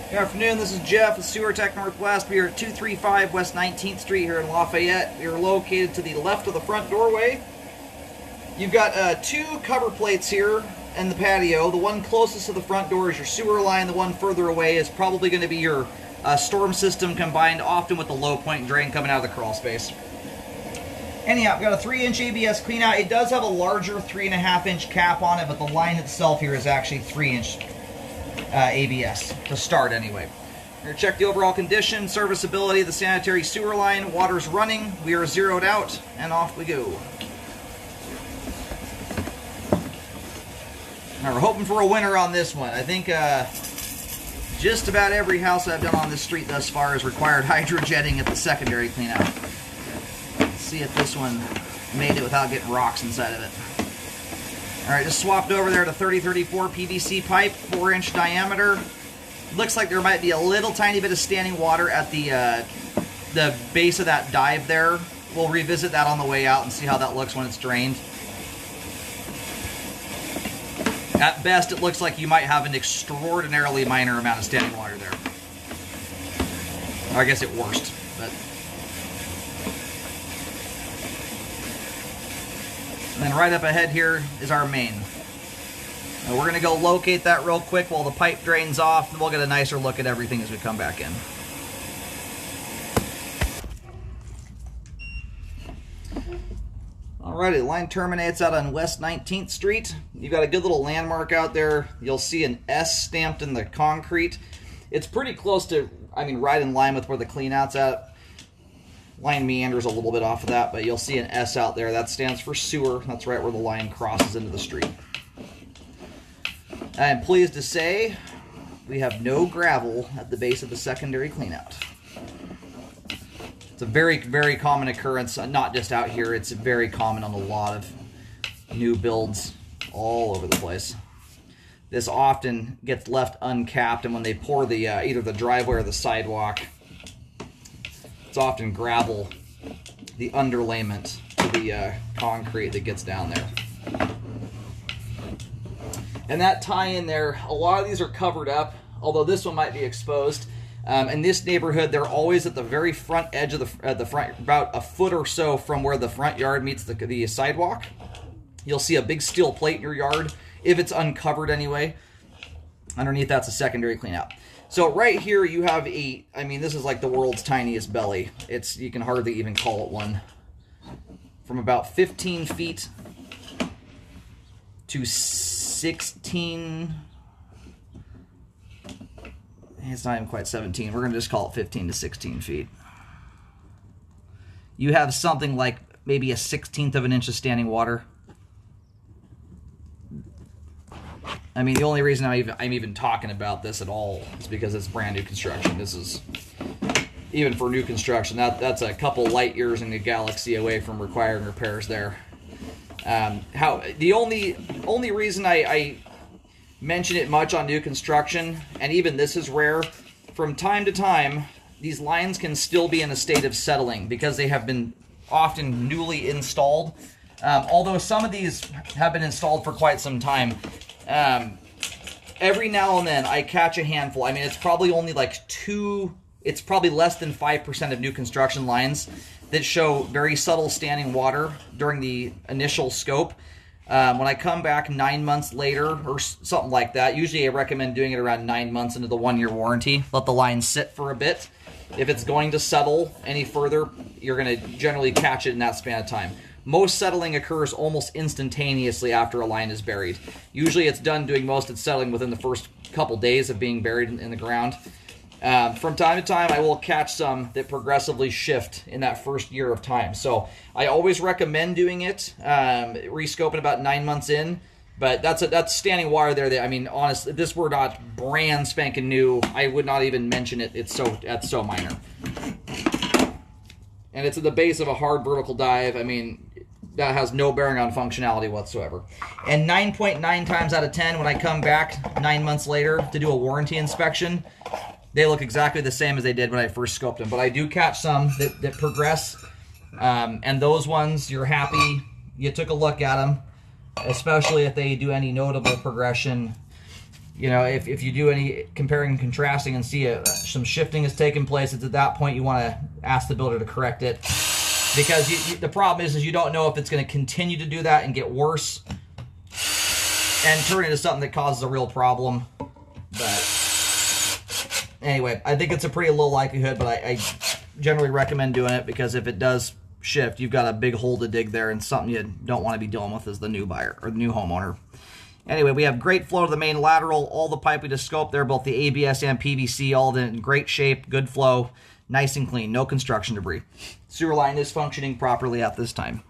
Good afternoon, this is Jeff with Sewer Tech Northwest. We are at 235 West 19th Street here in Lafayette. We are located to the left of the front doorway. You've got two cover plates here in the patio. The one closest to the front door is your sewer line. The one further away is probably going to be your storm system combined often with the low point drain coming out of the crawl space. Anyhow, we've got a 3-inch ABS cleanout. It does have a larger 3.5-inch cap on it, but the line itself here is actually 3-inch ABS to start anyway. We're going to check the overall condition, serviceability of the sanitary sewer line. Water's running, we are zeroed out, and off we go. Now we're hoping for a winner on this one. I think just about every house I've done on this street thus far has required hydrojetting at the secondary cleanout. Let's see if this one made it without getting rocks inside of it. Alright, just swapped over there to 3034 PVC pipe, 4-inch diameter. Looks like there might be a little tiny bit of standing water at the base of that dive there. We'll revisit that on the way out and see how that looks when it's drained. At best, it looks like you might have an extraordinarily minor amount of standing water there. Or I guess at worst, but... And then right up ahead here is our main. Now we're going to go locate that real quick while the pipe drains off, and we'll get a nicer look at everything as we come back in. Alrighty, the line terminates out on West 19th Street. You've got a good little landmark out there. You'll see an S stamped in the concrete. It's pretty close to, right in line with where the cleanout's at. Line meanders a little bit off of that, but you'll see an S out there. That stands for sewer. That's right where the line crosses into the street. I am pleased to say we have no gravel at the base of the secondary cleanout. It's a very, very common occurrence, not just out here. It's very common on a lot of new builds all over the place. This often gets left uncapped, and when they pour the either the driveway or the sidewalk, it's often gravel, the underlayment to the concrete that gets down there. And that tie-in there, a lot of these are covered up, although this one might be exposed. In this neighborhood, they're always at the very front edge of the front, about a foot or so from where the front yard meets the sidewalk. You'll see a big steel plate in your yard, if it's uncovered anyway. Underneath that's a secondary cleanout. So right here you have this is like the world's tiniest belly. You can hardly even call it one. From about 15 feet to 16, it's not even quite 17. We're going to just call it 15 to 16 feet. You have something like maybe a 1/16 of an inch of standing water. The only reason I'm even talking about this at all is because it's brand new construction. This is, even for new construction, that's a couple light years in the galaxy away from requiring repairs there. The only reason I mention it much on new construction, and even this is rare, from time to time, these lines can still be in a state of settling because they have been often newly installed. Although some of these have been installed for quite some time. Every now and then I catch a handful. It's probably only it's probably less than 5% of new construction lines that show very subtle standing water during the initial scope. When I come back 9 months later or something like that, usually I recommend doing it around 9 months into the 1-year warranty. Let the line sit for a bit. If it's going to settle any further, you're going to generally catch it in that span of time. Most settling occurs almost instantaneously after a line is buried. Usually it's done doing most of its settling within the first couple days of being buried in the ground. From time to time, I will catch some that progressively shift in that first year of time. So I always recommend doing it, rescoping about 9 months in. But that's standing water there. Honestly, if this were not brand spanking new, I would not even mention it. That's so minor. And it's at the base of a hard vertical dive. That has no bearing on functionality whatsoever. And 9.9 times out of 10, when I come back 9 months later to do a warranty inspection, they look exactly the same as they did when I first scoped them. But I do catch some that progress, and those ones, you're happy you took a look at them, especially if they do any notable progression You know, if you do any comparing and contrasting and see some shifting has taken place, it's at that point you want to ask the builder to correct it. Because the problem is you don't know if it's going to continue to do that and get worse and turn into something that causes a real problem. But anyway, I think it's a pretty low likelihood, but I generally recommend doing it because if it does shift, you've got a big hole to dig there and something you don't want to be dealing with as the new buyer or the new homeowner. Anyway, we have great flow to the main lateral. All the piping to scope there, both the ABS and PVC, all in great shape, good flow, nice and clean, no construction debris. Sewer line is functioning properly at this time.